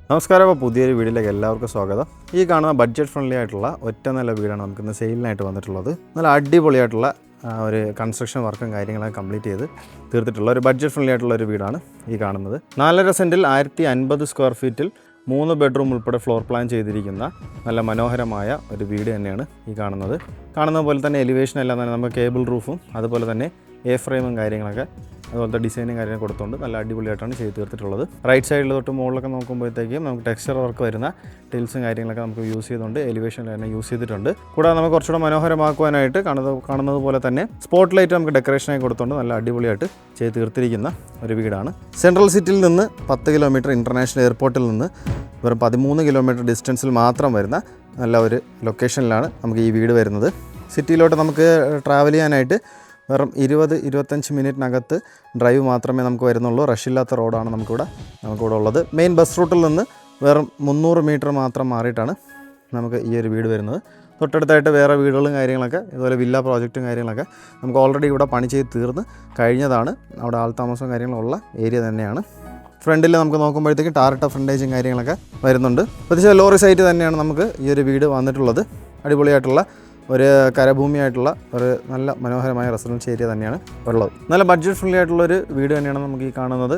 നമസ്കാരം. അപ്പോൾ പുതിയൊരു വീഡിയോയിലേക്ക് എല്ലാവർക്കും സ്വാഗതം. ഈ കാണുന്ന ബഡ്ജറ്റ് ഫ്രണ്ട്ലി ആയിട്ടുള്ള ഒറ്റ നല്ല വീടാണ് നമുക്കിന്ന് സെയിലിനായിട്ട് വന്നിട്ടുള്ളത്. നല്ല അടിപൊളിയായിട്ടുള്ള ഒരു കൺസ്ട്രക്ഷൻ വർക്കും കാര്യങ്ങളൊക്കെ കംപ്ലീറ്റ് ചെയ്ത് തീർത്തിട്ടുള്ള ഒരു ബഡ്ജറ്റ് ഫ്രണ്ട്ലി ആയിട്ടുള്ള ഒരു വീടാണ് ഈ കാണുന്നത്. 4.5 സെൻറ്റിൽ 1050 സ്ക്വയർ ഫീറ്റിൽ 3 ബെഡ്റൂം ഉൾപ്പെടെ ഫ്ലോർ പ്ലാൻ ചെയ്തിരിക്കുന്ന നല്ല മനോഹരമായ ഒരു വീട് തന്നെയാണ് ഈ കാണുന്നത്. കാണുന്ന പോലെ തന്നെ എലിവേഷൻ എല്ലാം തന്നെ നമുക്ക് കേബിൾ റൂഫും അതുപോലെ തന്നെ എ ഫ്രെയിമും കാര്യങ്ങളൊക്കെ അതുപോലത്തെ ഡിസൈനും കാര്യങ്ങൾ കൊടുത്തുകൊണ്ട് നല്ല അടിപൊളിയായിട്ടാണ് ചെയ്ത് തീർത്തിട്ടുള്ളത്. റൈറ്റ് സൈഡിൽ തൊട്ട് മുകളിലൊക്കെ നോക്കുമ്പോഴത്തേക്കും നമുക്ക് ടെക്സ്ചർ വർക്ക് വരുന്ന ടിൽസും കാര്യങ്ങളൊക്കെ നമുക്ക് യൂസ് ചെയ്തുകൊണ്ട് എലിവേഷനിൽ തന്നെ യൂസ് ചെയ്തിട്ടുണ്ട്. കൂടാതെ നമുക്ക് കുറച്ചുകൂടെ മനോഹരമാക്കുവാനായിട്ട് കാണുന്നത് പോലെ തന്നെ സ്പോട്ട് ലൈറ്റ് നമുക്ക് ഡെക്കറേഷനായി കൊടുത്തുകൊണ്ട് നല്ല അടിപൊളിയായിട്ട് ചെയ്ത് തീർത്തിരിക്കുന്ന ഒരു വീടാണ്. സെൻട്രൽ സിറ്റിയിൽ നിന്ന് 10 കിലോമീറ്റർ, ഇൻ്റർനാഷണൽ എയർപോർട്ടിൽ നിന്ന് വെറും 13 കിലോമീറ്റർ ഡിസ്റ്റൻസിൽ മാത്രം വരുന്ന നല്ല ഒരു ലൊക്കേഷനിലാണ് നമുക്ക് ഈ വീട് വരുന്നത്. സിറ്റിയിലോട്ട് നമുക്ക് ട്രാവൽ ചെയ്യാനായിട്ട് വെറും 20-25 മിനിറ്റിനകത്ത് ഡ്രൈവ് മാത്രമേ നമുക്ക് വരുന്നുള്ളൂ. റഷില്ലാത്ത റോഡാണ് നമുക്കിവിടെ ഉള്ളത്. മെയിൻ ബസ് റൂട്ടിൽ നിന്ന് വെറും 300 മീറ്റർ മാത്രം മാറിയിട്ടാണ് നമുക്ക് ഈ ഒരു വീട് വരുന്നത്. തൊട്ടടുത്തായിട്ട് വേറെ വീടുകളും കാര്യങ്ങളൊക്കെ ഇതുപോലെ വില്ല പ്രോജക്റ്റും കാര്യങ്ങളൊക്കെ നമുക്ക് ഓൾറെഡി ഇവിടെ പണി ചെയ്ത് തീർന്ന് കഴിഞ്ഞതാണ്. അവിടെ ആൾതാമസവും കാര്യങ്ങളുള്ള ഏരിയ തന്നെയാണ്. ഫ്രണ്ടിൽ നമുക്ക് നോക്കുമ്പോഴത്തേക്കും ടാറിട്ട ഫ്രണ്ടേജും കാര്യങ്ങളൊക്കെ വരുന്നുണ്ട്. പ്രത്യേകിച്ച് ലോറി സൈറ്റ് തന്നെയാണ് നമുക്ക് ഈ ഒരു വീട് വന്നിട്ടുള്ളത്. അടിപൊളിയായിട്ടുള്ള ഒരു കരഭൂമിയായിട്ടുള്ള ഒരു നല്ല മനോഹരമായ റെസിഡൻഷ്യൽ ഏരിയ തന്നെയാണ് ഉള്ളത്. നല്ല ബഡ്ജറ്റ് ഫ്രണ്ട്ലി ആയിട്ടുള്ളൊരു വീട് തന്നെയാണ് നമുക്ക് ഈ കാണുന്നത്.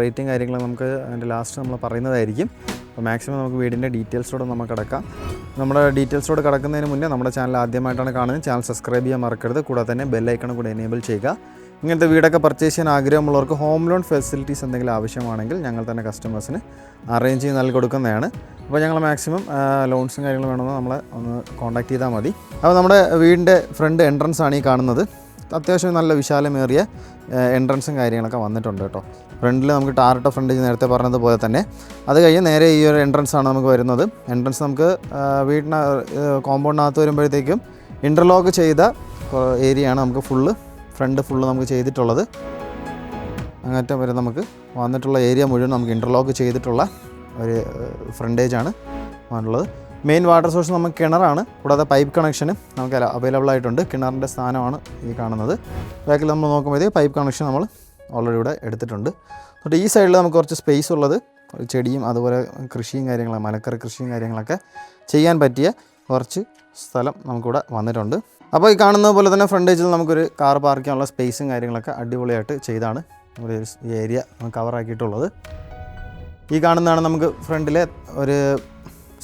റേറ്റിംഗ് കാര്യങ്ങൾ നമുക്ക് അതിൻ്റെ ലാസ്റ്റ് നമ്മൾ പറയുന്നതായിരിക്കും. അപ്പോൾ മാക്സിമം നമുക്ക് വീടിൻ്റെ ഡീറ്റെയിൽസോടെ നമുക്ക് കിടക്കാം. നമ്മുടെ ഡീറ്റെയിൽസോട് കിടക്കുന്നതിന് മുന്നേ നമ്മുടെ ചാനൽ ആദ്യമായിട്ടാണ് കാണുന്നത്, ചാനൽ സബ്സ്ക്രൈബ് ചെയ്യാൻ മറക്കരുത്. കൂടാതെ തന്നെ ബെല്ലൈക്കൺ കൂടെ എനേബിൾ ചെയ്യുക. ഇങ്ങനത്തെ വീടൊക്കെ പർച്ചേസ് ചെയ്യാൻ ആഗ്രഹമുള്ളവർക്ക് ഹോം ലോൺ ഫെസിലിറ്റീസ് എന്തെങ്കിലും ആവശ്യമാണെങ്കിൽ ഞങ്ങൾ തന്നെ കസ്റ്റമേഴ്സിന് അറേഞ്ച് ചെയ്ത് നൽകി കൊടുക്കുന്നതാണ്. അപ്പോൾ ഞങ്ങൾ മാക്സിമം ലോൺസും കാര്യങ്ങളും വേണമെന്ന് നമ്മളെ ഒന്ന് കോൺടാക്ട് ചെയ്താൽ മതി. അപ്പോൾ നമ്മുടെ വീടിൻ്റെ ഫ്രണ്ട് എൻട്രൻസ് ആണ് ഈ കാണുന്നത്. അത്യാവശ്യം നല്ല വിശാലമേറിയ എൻട്രൻസും കാര്യങ്ങളൊക്കെ വന്നിട്ടുണ്ട് കേട്ടോ. ഫ്രണ്ടിൽ നമുക്ക് ടാറിട്ട ഫ്രണ്ടേജ് നേരത്തെ പറഞ്ഞതുപോലെ തന്നെ അത് കഴിഞ്ഞ് നേരെ ഈ ഒരു എൻട്രൻസ് ആണ് നമുക്ക് വരുന്നത്. എൻട്രൻസ് നമുക്ക് വീടിന് കോമ്പൗണ്ടിനകത്ത് വരുമ്പോഴത്തേക്കും ഇൻ്റർലോക്ക് ചെയ്ത ഏരിയയാണ് നമുക്ക് ഫ്രണ്ട് ഫുള്ള് നമുക്ക് ചെയ്തിട്ടുള്ളത്. അങ്ങനത്തെ വരെ നമുക്ക് വന്നിട്ടുള്ള ഏരിയ മുഴുവൻ നമുക്ക് ഇൻ്റർലോക്ക് ചെയ്തിട്ടുള്ള ഒരു ഫ്രണ്ടേജാണ് വന്നിട്ടുള്ളത്. മെയിൻ വാട്ടർ സോഴ്സ് നമുക്ക് കിണറാണ്. കൂടാതെ പൈപ്പ് കണക്ഷനും നമുക്ക് അവൈലബിൾ ആയിട്ടുണ്ട്. കിണറിൻ്റെ സ്ഥാനമാണ് ഈ കാണുന്നത്. ബാക്കിൽ നമ്മൾ നോക്കുമ്പോഴത്തേക്ക് പൈപ്പ് കണക്ഷൻ നമ്മൾ ഓൾറെഡി ഇവിടെ എടുത്തിട്ടുണ്ട്. എന്നിട്ട് ഈ സൈഡിൽ നമുക്ക് കുറച്ച് സ്പേസ് ഉള്ളത് ചെടിയും അതുപോലെ കൃഷിയും കാര്യങ്ങളും മലക്കറി കൃഷിയും കാര്യങ്ങളൊക്കെ ചെയ്യാൻ പറ്റിയ കുറച്ച് സ്ഥലം നമുക്കിവിടെ വന്നിട്ടുണ്ട്. അപ്പോൾ ഈ കാണുന്നത് പോലെ തന്നെ ഫ്രണ്ടേജിൽ നമുക്കൊരു കാർ പാർക്ക് ചെയ്യാനുള്ള സ്പേസും കാര്യങ്ങളൊക്കെ അടിപൊളിയായിട്ട് ചെയ്താണ് നമ്മുടെ ഈ ഏരിയ കവറാക്കിയിട്ടുള്ളത്. ഈ കാണുന്നതാണ് നമുക്ക് ഫ്രണ്ടിലെ ഒരു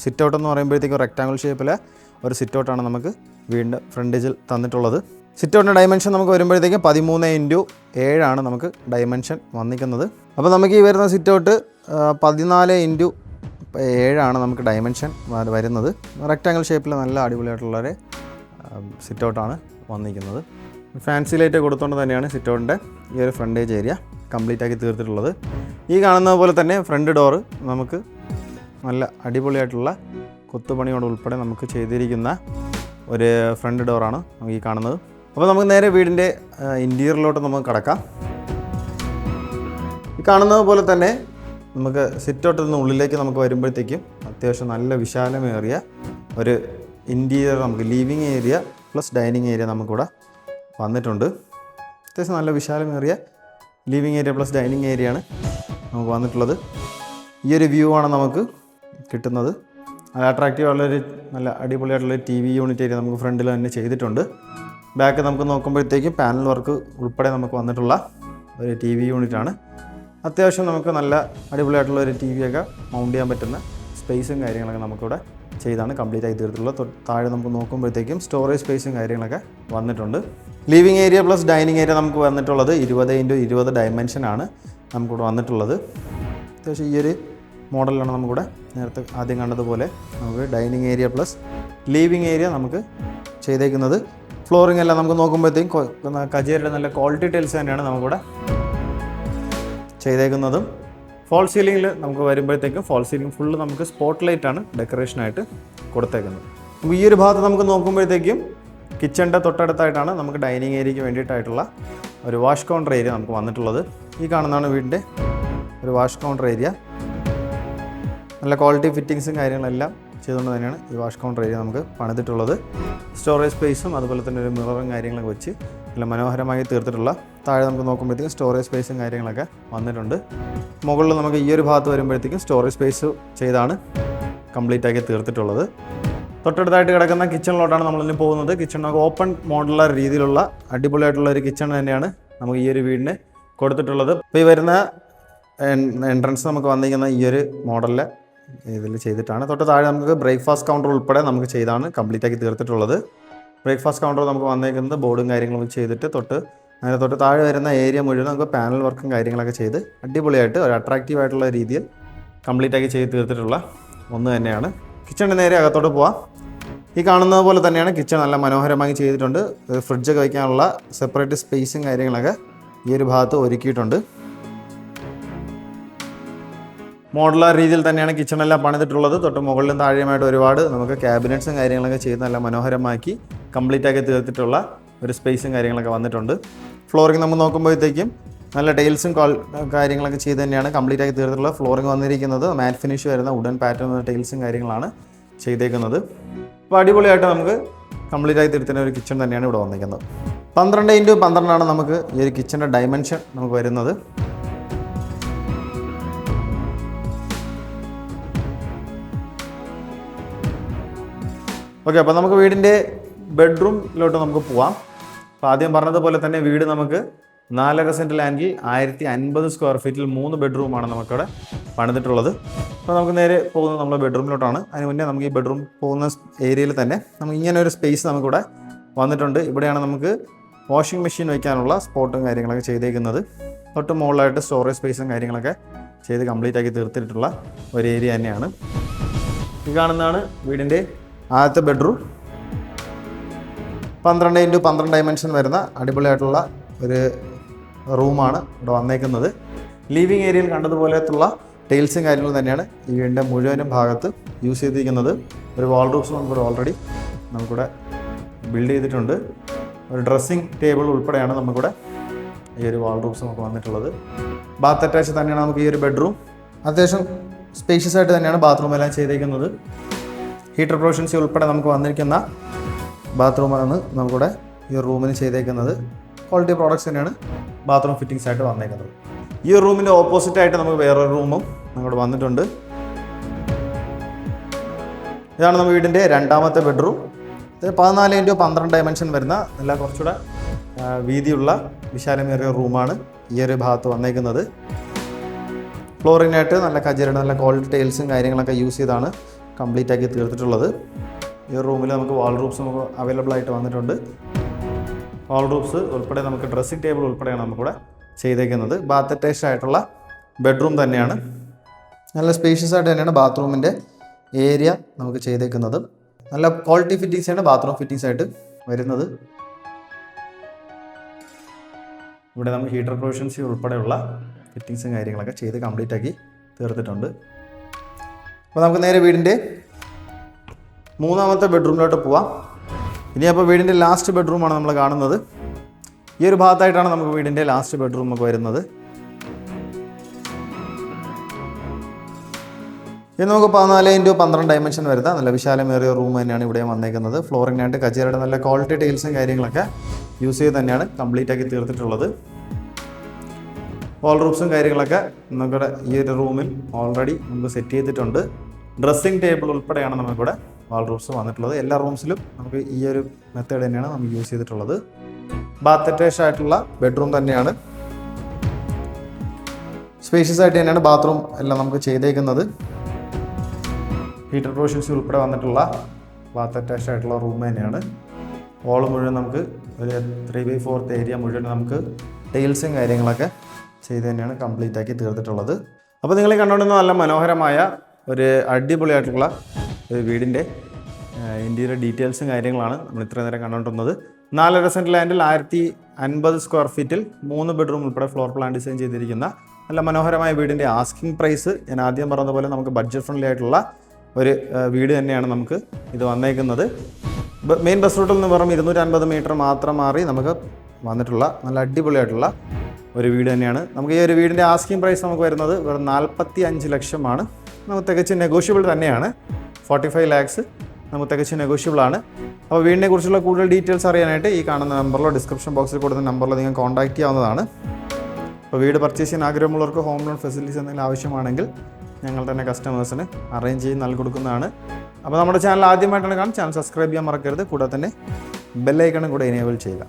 സിറ്റ് ഔട്ട് എന്ന് പറയുമ്പോഴത്തേക്കും റെക്റ്റാങ്കിൾ ഷേപ്പിലെ ഒരു സിറ്റ് ഔട്ടാണ് നമുക്ക് വീടിൻ്റെ ഫ്രണ്ടേജിൽ തന്നിട്ടുള്ളത്. സിറ്റ് ഔട്ടിൻ്റെ ഡയമെൻഷൻ നമുക്ക് വരുമ്പോഴത്തേക്കും 13x7 നമുക്ക് ഡയമെൻഷൻ വന്നിരിക്കുന്നത്. അപ്പോൾ നമുക്ക് ഈ വരുന്ന സിറ്റ് ഔട്ട് 14x7 നമുക്ക് ഡയമെൻഷൻ വരുന്നത്. റെക്റ്റാങ്കിൾ ഷേപ്പിൽ നല്ല അടിപൊളിയായിട്ടുള്ളൊരു സിറ്റ് ഔട്ടാണ് വന്നിരിക്കുന്നത്. ഫാൻസി ലൈറ്റ് കൊടുത്തുകൊണ്ട് തന്നെയാണ് സിറ്റ് ഔട്ടിൻ്റെ ഈ ഒരു ഫ്രണ്ടേജ് ഏരിയ കംപ്ലീറ്റ് ആക്കി തീർത്തിട്ടുള്ളത്. ഈ കാണുന്നത് പോലെ തന്നെ ഫ്രണ്ട് ഡോറ് നമുക്ക് നല്ല അടിപൊളിയായിട്ടുള്ള കൊത്തുപണിയോട് ഉൾപ്പെടെ നമുക്ക് ചെയ്തിരിക്കുന്ന ഒരു ഫ്രണ്ട് ഡോറാണ് ഈ കാണുന്നത്. അപ്പോൾ നമുക്ക് നേരെ വീടിൻ്റെ ഇൻറ്റീരിയറിലോട്ട് നമുക്ക് കടക്കാം. ഈ കാണുന്നത് പോലെ തന്നെ നമുക്ക് സിറ്റ് ഔട്ടിൽ നിന്ന് ഉള്ളിലേക്ക് നമുക്ക് വരുമ്പോഴത്തേക്കും അത്യാവശ്യം നല്ല വിശാലമേറിയ ഒരു ഇൻറ്റീരിയർ നമുക്ക് living area plus dining area നമുക്കിവിടെ വന്നിട്ടുണ്ട്. അത്യാവശ്യം നല്ല വിശാലമേറിയ ലിവിങ് ഏരിയ പ്ലസ് ഡൈനിങ് ഏരിയയാണ് നമുക്ക് വന്നിട്ടുള്ളത്. ഈ ഒരു വ്യൂ ആണ് നമുക്ക് കിട്ടുന്നത്. നല്ല അട്രാക്റ്റീവ് ഉള്ളൊരു നല്ല അടിപൊളിയായിട്ടുള്ളൊരു TV യൂണിറ്റ് ഏരിയ നമുക്ക് ഫ്രണ്ടിൽ തന്നെ ചെയ്തിട്ടുണ്ട്. ബാക്ക് നമുക്ക് നോക്കുമ്പോഴത്തേക്കും പാനൽ വർക്ക് ഉൾപ്പെടെ നമുക്ക് വന്നിട്ടുള്ള ഒരു TV യൂണിറ്റാണ്. അത്യാവശ്യം നമുക്ക് നല്ല അടിപൊളിയായിട്ടുള്ളൊരു TV ഒക്കെ മൗണ്ട് ചെയ്യാൻ പറ്റുന്ന സ്പേസും കാര്യങ്ങളൊക്കെ നമുക്കിവിടെ ചെയ്താണ് കംപ്ലീറ്റ് ആയി തീർത്തിട്ടുള്ളത്. താഴെ നമുക്ക് നോക്കുമ്പോഴത്തേക്കും സ്റ്റോറേജ് സ്പേസും കാര്യങ്ങളൊക്കെ വന്നിട്ടുണ്ട്. Living area plus dining area നമുക്ക് വന്നിട്ടുള്ളത് 20x20 ഡയമെൻഷനാണ് നമുക്കിവിടെ വന്നിട്ടുള്ളത്. അത്യാവശ്യം ഈ ഒരു മോഡലിലാണ് നമുക്കിവിടെ നേരത്തെ ആദ്യം കണ്ടതുപോലെ നമുക്ക് dining area plus living area നമുക്ക് ചെയ്തേക്കുന്നത്. ഫ്ലോറിംഗ് എല്ലാം നമുക്ക് നോക്കുമ്പോഴത്തേക്കും കജേരിയുടെ നല്ല ക്വാളിറ്റി ടൈൽസ് തന്നെയാണ് നമുക്കിവിടെ ചെയ്തേക്കുന്നതും. ഫോൾ സീലിങ്ങിൽ നമുക്ക് വരുമ്പോഴത്തേക്കും ഫോൾ സീലിംഗ് ഫുള്ള് നമുക്ക് സ്പോട്ട് ലൈറ്റാണ് ഡെക്കറേഷനായിട്ട് കൊടുത്തേക്കുന്നത്. അപ്പോൾ ഈ ഒരു ഭാഗത്ത് നമുക്ക് നോക്കുമ്പോഴത്തേക്കും കിച്ചണിൻ്റെ തൊട്ടടുത്തായിട്ടാണ് നമുക്ക് ഡൈനിങ് ഏരിയയ്ക്ക് വേണ്ടിയിട്ടായിട്ടുള്ള ഒരു വാഷ് കൗണ്ടർ ഏരിയ നമുക്ക് വന്നിട്ടുള്ളത്. ഈ കാണുന്നതാണ് വീടിൻ്റെ ഒരു വാഷ് കൗണ്ടർ ഏരിയ. നല്ല ക്വാളിറ്റി ഫിറ്റിങ്സും കാര്യങ്ങളെല്ലാം ചെയ്തുകൊണ്ട് തന്നെയാണ് ഈ വാഷ് കൗണ്ടർ ഏരിയ നമുക്ക് പണിതിട്ടുള്ളത്. സ്റ്റോറേജ് സ്പേസും അതുപോലെ തന്നെ ഒരു മിററും കാര്യങ്ങളൊക്കെ വെച്ച് നല്ല മനോഹരമായി തീർത്തിട്ടുള്ള താഴെ നമുക്ക് നോക്കുമ്പോഴത്തേക്കും സ്റ്റോറേജ് സ്പേസും കാര്യങ്ങളൊക്കെ വന്നിട്ടുണ്ട്. മുകളിൽ നമുക്ക് ഈ ഒരു ഭാഗത്ത് വരുമ്പോഴത്തേക്കും സ്റ്റോറേജ് സ്പേസ് ചെയ്താണ് കംപ്ലീറ്റ് ആക്കി തീർത്തിട്ടുള്ളത്. തൊട്ടടുത്തായിട്ട് കിടക്കുന്ന കിച്ചണിലോട്ടാണ് നമ്മളിനി പോകുന്നത്. കിച്ചൺ നമുക്ക് ഓപ്പൺ മോഡുലർ രീതിയിലുള്ള അടിപൊളിയായിട്ടുള്ള ഒരു കിച്ചൺ തന്നെയാണ് നമുക്ക് ഈ ഒരു വീടിന് കൊടുത്തിട്ടുള്ളത്. ഇപ്പോൾ ഈ വരുന്ന എൻട്രൻസ് നമുക്ക് വന്നിരിക്കുന്ന ഈ ഒരു മോഡലിൽ ഇതിൽ ചെയ്തിട്ടാണ്. തൊട്ട് താഴെ നമുക്ക് ബ്രേക്ക്ഫാസ്റ്റ് കൗണ്ടർ ഉൾപ്പെടെ നമുക്ക് ചെയ്താണ് കംപ്ലീറ്റ് ആക്കി തീർത്തിട്ടുള്ളത്. ബ്രേക്ക്ഫാസ്റ്റ് കൗണ്ടർ നമുക്ക് വന്നിരിക്കുന്നത് ബോർഡും കാര്യങ്ങളും ചെയ്തിട്ട് അതിന് തൊട്ട് താഴെ വരുന്ന ഏരിയ മുഴുവൻ നമുക്ക് പാനൽ വർക്കും കാര്യങ്ങളൊക്കെ ചെയ്ത് അടിപൊളിയായിട്ട് ഒരു അട്രാക്റ്റീവ് ആയിട്ടുള്ള രീതിയിൽ കംപ്ലീറ്റ് ആക്കി ചെയ്ത് തീർത്തിട്ടുള്ള ഒന്ന് തന്നെയാണ്. കിച്ചണിൻ്റെ നേരെ അകത്തോട്ട് പോവാം. ഈ കാണുന്നത് പോലെ തന്നെയാണ് കിച്ചൺ നല്ല മനോഹരമായി ചെയ്തിട്ടുണ്ട്. ഫ്രിഡ്ജൊക്കെ വയ്ക്കാനുള്ള സെപ്പറേറ്റ് സ്പേസും കാര്യങ്ങളൊക്കെ ഈ ഒരു ഭാഗത്ത് ഒരുക്കിയിട്ടുണ്ട്. മോഡുലാർ രീതിയിൽ തന്നെയാണ് കിച്ചണെല്ലാം പണിതിട്ടുള്ളത്. തൊട്ട് മുകളിലും താഴെയുമായിട്ട് ഒരുപാട് നമുക്ക് ക്യാബിനറ്റ്സും കാര്യങ്ങളൊക്കെ ചെയ്ത് നല്ല മനോഹരമാക്കി കംപ്ലീറ്റ് ആക്കി തീർത്തിട്ടുള്ള ഒരു സ്പേസും കാര്യങ്ങളൊക്കെ വന്നിട്ടുണ്ട്. ഫ്ലോറിങ് നമ്മൾ നോക്കുമ്പോഴത്തേക്കും നല്ല ടൈൽസും കാര്യങ്ങളൊക്കെ ചെയ്ത് തന്നെയാണ് കംപ്ലീറ്റ് ആക്കി തീർത്തിട്ടുള്ള ഫ്ലോറിങ് വന്നിരിക്കുന്നത്. മാറ്റ് ഫിനിഷ് വരുന്ന വുഡൻ പാറ്റേൺ ടൈൽസും കാര്യങ്ങളാണ് ചെയ്തേക്കുന്നത്. അപ്പോൾ അടിപൊളിയായിട്ട് നമുക്ക് കംപ്ലീറ്റ് ആയി തീർത്തുന്ന ഒരു കിച്ചൺ തന്നെയാണ് ഇവിടെ വന്നിരിക്കുന്നത്. 12x12 നമുക്ക് ഈ ഒരു കിച്ചൻ്റെ ഡയമെൻഷൻ നമുക്ക് വരുന്നത്. ഓക്കെ, അപ്പോൾ നമുക്ക് വീടിൻ്റെ ബെഡ്റൂമിലോട്ട് നമുക്ക് പോവാം. അപ്പോൾ ആദ്യം പറഞ്ഞതുപോലെ തന്നെ വീട് നമുക്ക് 4.5 സെൻറ്റ് ലാൻഡിൽ 1050 സ്ക്വയർ ഫീറ്റിൽ 3 ബെഡ്റൂമാണ് നമുക്കിവിടെ പണിതിട്ടുള്ളത്. അപ്പോൾ നമുക്ക് നേരെ പോകുന്നത് നമ്മുടെ ബെഡ്റൂമിലോട്ടാണ്. അതിന് മുന്നേ നമുക്ക് ഈ ബെഡ്റൂം പോകുന്ന ഏരിയയിൽ തന്നെ നമുക്ക് ഇങ്ങനെ ഒരു സ്പേസ് നമുക്കിവിടെ വന്നിട്ടുണ്ട്. ഇവിടെയാണ് നമുക്ക് വാഷിംഗ് മെഷീൻ വയ്ക്കാനുള്ള സ്പോട്ടും കാര്യങ്ങളൊക്കെ ചെയ്തേക്കുന്നത്. തൊട്ട് മുകളിലായിട്ട് സ്റ്റോറേജ് സ്പേസും കാര്യങ്ങളൊക്കെ ചെയ്ത് കംപ്ലീറ്റ് ആക്കി തീർത്തിട്ടുള്ള ഒരു ഏരിയ തന്നെയാണ്. ഈ കാണുന്നതാണ് വീടിൻ്റെ ആദ്യത്തെ ബെഡ്റൂം. 12x12 ഡയമെൻഷൻ വരുന്ന അടിപൊളിയായിട്ടുള്ള ഒരു റൂമാണ് ഇവിടെ വന്നേക്കുന്നത്. ലിവിങ് ഏരിയയിൽ കണ്ടതുപോലെയുള്ള ടൈൽസും കാര്യങ്ങളും തന്നെയാണ് ഈ വീടിൻ്റെ മുഴുവനും ഭാഗത്ത് യൂസ് ചെയ്തിരിക്കുന്നത്. ഒരു വാൾ റൂംസ് നമുക്കിവിടെ ഓൾറെഡി നമുക്കിവിടെ ബിൽഡ് ചെയ്തിട്ടുണ്ട്. ഒരു ഡ്രസ്സിങ് ടേബിൾ ഉൾപ്പെടെയാണ് നമുക്കിവിടെ ഈ ഒരു വാൾ റൂംസ് നമുക്ക് വന്നിട്ടുള്ളത്. ബാത്ത് അറ്റാച്ച് തന്നെയാണ് നമുക്ക് ഈ ഒരു ബെഡ്റൂം. അത്യാവശ്യം സ്പേഷ്യസ് ആയിട്ട് തന്നെയാണ് ബാത്റൂം എല്ലാം ചെയ്തേക്കുന്നത്. ഹീറ്റർ പ്രൊവിഷൻസി ഉൾപ്പെടെ നമുക്ക് വന്നിരിക്കുന്ന ബാത്റൂമാണ് നമുക്കിവിടെ ഈ റൂമിന് ചെയ്തേക്കുന്നത്. ക്വാളിറ്റി പ്രോഡക്റ്റ്സ് തന്നെയാണ് ബാത്റൂം ഫിറ്റിങ്സ് ആയിട്ട് വന്നേക്കുന്നത്. ഈ റൂമിൻ്റെ ഓപ്പോസിറ്റ് ആയിട്ട് നമുക്ക് വേറൊരു റൂമും നമുക്കിവിടെ വന്നിട്ടുണ്ട്. ഇതാണ് നമ്മുടെ വീടിൻ്റെ രണ്ടാമത്തെ ബെഡ്റൂം. ഇത് 14x12 ഡയമെൻഷൻ വരുന്ന നല്ല കുറച്ചുകൂടെ വീതിയുള്ള വിശാലമേറിയ റൂമാണ് ഈ ഒരു ഭാഗത്ത് വന്നേക്കുന്നത്. ഫ്ലോറിനായിട്ട് നല്ല കജേരയുടെ നല്ല ക്വാളിറ്റി ടൈൽസും കാര്യങ്ങളൊക്കെ യൂസ് ചെയ്താണ് കംപ്ലീറ്റ് ആക്കി തീർത്തിട്ടുള്ളത്. ഈ റൂമിൽ നമുക്ക് വാൾ റൂംസ് നമുക്ക് അവൈലബിൾ ആയിട്ട് വന്നിട്ടുണ്ട്. വാൾ റൂംസ് ഉൾപ്പെടെ നമുക്ക് ഡ്രസ്സിംഗ് ടേബിൾ ഉൾപ്പെടെയാണ് നമുക്കിവിടെ ചെയ്തേക്കുന്നത്. ബാത്ത് അറ്റാച്ച്ഡ് ആയിട്ടുള്ള ബെഡ്റൂം തന്നെയാണ്. നല്ല സ്പേഷ്യസ് ആയിട്ട് തന്നെയാണ് ബാത്റൂമിൻ്റെ ഏരിയ നമുക്ക് ചെയ്തേക്കുന്നത്. നല്ല ക്വാളിറ്റി ഫിറ്റിങ്സാണ് ബാത്റൂം ഫിറ്റിങ്സ് ആയിട്ട് വരുന്നത്. ഇവിടെ നമുക്ക് ഹീറ്റർ പ്രൊവിഷൻസി ഉൾപ്പെടെയുള്ള ഫിറ്റിങ്സും കാര്യങ്ങളൊക്കെ ചെയ്ത് കംപ്ലീറ്റ് ആക്കി തീർത്തിട്ടുണ്ട്. അപ്പോൾ നമുക്ക് നേരെ വീടിൻ്റെ മൂന്നാമത്തെ ബെഡ്റൂമിലോട്ട് പോവാം. ഇനി അപ്പോൾ വീടിൻ്റെ ലാസ്റ്റ് ബെഡ്റൂമാണ് നമ്മൾ കാണുന്നത്. ഈ ഒരു ഭാഗത്തായിട്ടാണ് നമുക്ക് വീടിൻ്റെ ലാസ്റ്റ് ബെഡ്റൂം ഒക്കെ വരുന്നത്. ഇത് നമുക്ക് 14x12 ഡയമെൻഷൻ വരുന്ന നല്ല വിശാലമേറിയ റൂം തന്നെയാണ് ഇവിടെ വന്നേക്കുന്നത്. ഫ്ലോറിനായിട്ട് കച്ചേരയുടെ നല്ല ക്വാളിറ്റി ടൈൽസും കാര്യങ്ങളൊക്കെ യൂസ് ചെയ്ത് തന്നെയാണ് കംപ്ലീറ്റ് ആക്കി തീർത്തിട്ടുള്ളത്. വാൾ റൂംസും കാര്യങ്ങളൊക്കെ നമുക്കിവിടെ ഈ ഒരു റൂമിൽ ഓൾറെഡി നമുക്ക് സെറ്റ് ചെയ്തിട്ടുണ്ട്. ഡ്രസ്സിംഗ് ടേബിൾ ഉൾപ്പെടെയാണ് നമുക്കിവിടെ വാൾ റൂംസ് വന്നിട്ടുള്ളത്. എല്ലാ റൂംസിലും നമുക്ക് ഈ ഒരു മെത്തേഡ് തന്നെയാണ് നമുക്ക് യൂസ് ചെയ്തിട്ടുള്ളത്. ബാത്ത് അറ്റാച്ച്ഡ് ആയിട്ടുള്ള ബെഡ്റൂം തന്നെയാണ്. സ്പേഷ്യസ് ആയിട്ട് തന്നെയാണ് ബാത്റൂം എല്ലാം നമുക്ക് ചെയ്തേക്കുന്നത്. ഹീറ്റർ പ്രൊവിഷൻസ് ഉൾപ്പെടെ വന്നിട്ടുള്ള ബാത്ത് അറ്റാച്ച്ഡ് ആയിട്ടുള്ള റൂം തന്നെയാണ്. ഹോൾ മുഴുവൻ നമുക്ക് ഒരു 3/4 ഏരിയ മുഴുവൻ നമുക്ക് ടൈൽസും കാര്യങ്ങളൊക്കെ ചെയ്ത് തന്നെയാണ് കംപ്ലീറ്റ് ആക്കി തീർത്തിട്ടുള്ളത്. അപ്പോൾ നിങ്ങൾ കണ്ടുകൊണ്ടുന്ന നല്ല മനോഹരമായ ഒരു അടിപൊളിയായിട്ടുള്ള ഒരു വീടിൻ്റെ ഇൻറ്റീരിയർ ഡീറ്റെയിൽസും കാര്യങ്ങളാണ് നമ്മൾ ഇത്ര നേരം കണ്ടുകൊണ്ടിരുന്നത്. 4.5 സെൻറ്റ് ലാൻഡിൽ 1050 സ്ക്വയർ ഫീറ്റിൽ 3 ബെഡ്റൂം ഉൾപ്പെടെ ഫ്ലോർ പ്ലാൻ ഡിസൈൻ ചെയ്തിരിക്കുന്ന നല്ല മനോഹരമായ വീടിൻ്റെ ആസ്കിംഗ് പ്രൈസ് ഞാൻ ആദ്യം പറഞ്ഞതുപോലെ നമുക്ക് ബഡ്ജറ്റ് ഫ്രണ്ട്ലി ആയിട്ടുള്ള ഒരു വീട് തന്നെയാണ് നമുക്ക് ഇത് വന്നേക്കുന്നത്. മെയിൻ ബസ് റൂട്ടിൽ നിന്ന് വെറും 250 മീറ്റർ മാത്രം മാറി നമുക്ക് വന്നിട്ടുള്ള നല്ല അടിപൊളിയായിട്ടുള്ള ഒരു വീട് തന്നെയാണ്. നമുക്ക് ഈ ഒരു വീടിൻ്റെ ആസ്കിംഗ് പ്രൈസ് നമുക്ക് വരുന്നത് വെറും 45 ലക്ഷമാണ്. നമുക്ക് തികച്ചും നെഗോഷ്യബിൾ തന്നെയാണ്. 45 lakhs നമുക്ക് തികച്ചും നെഗോഷ്യബിൾ ആണ്. അപ്പോൾ വീടിനെ കുറിച്ചുള്ള കൂടുതൽ ഡീറ്റെയിൽസ് അറിയാനായിട്ട് ഈ കാണുന്ന നമ്പറിലോ ഡിസ്ക്രിപ്ഷൻ ബോക്സിൽ കൊടുത്ത നമ്പറിലോ നിങ്ങൾ കോൺടാക്ട് ചെയ്യാവുന്നതാണ്. അപ്പോൾ വീട് പർച്ചേസ് ചെയ്യാൻ ആഗ്രഹമുള്ളവർക്ക് ഹോം ലോൺ ഫെസിലിറ്റീസ് എന്തെങ്കിലും ആവശ്യമാണെങ്കിൽ ഞങ്ങൾ തന്നെ കസ്റ്റമേഴ്സിന് അറേഞ്ച് ചെയ്ത് നൽകി കൊടുക്കുന്നതാണ്. അപ്പോൾ നമ്മുടെ ചാനൽ ആദ്യമായിട്ടാണ് കാണുന്നത്, ചാനൽ സബ്സ്ക്രൈബ് ചെയ്യാൻ മറക്കരുത്. കൂടാതെ തന്നെ ബെല്ലൈക്കണും കൂടെ എനേബിൾ ചെയ്യുക.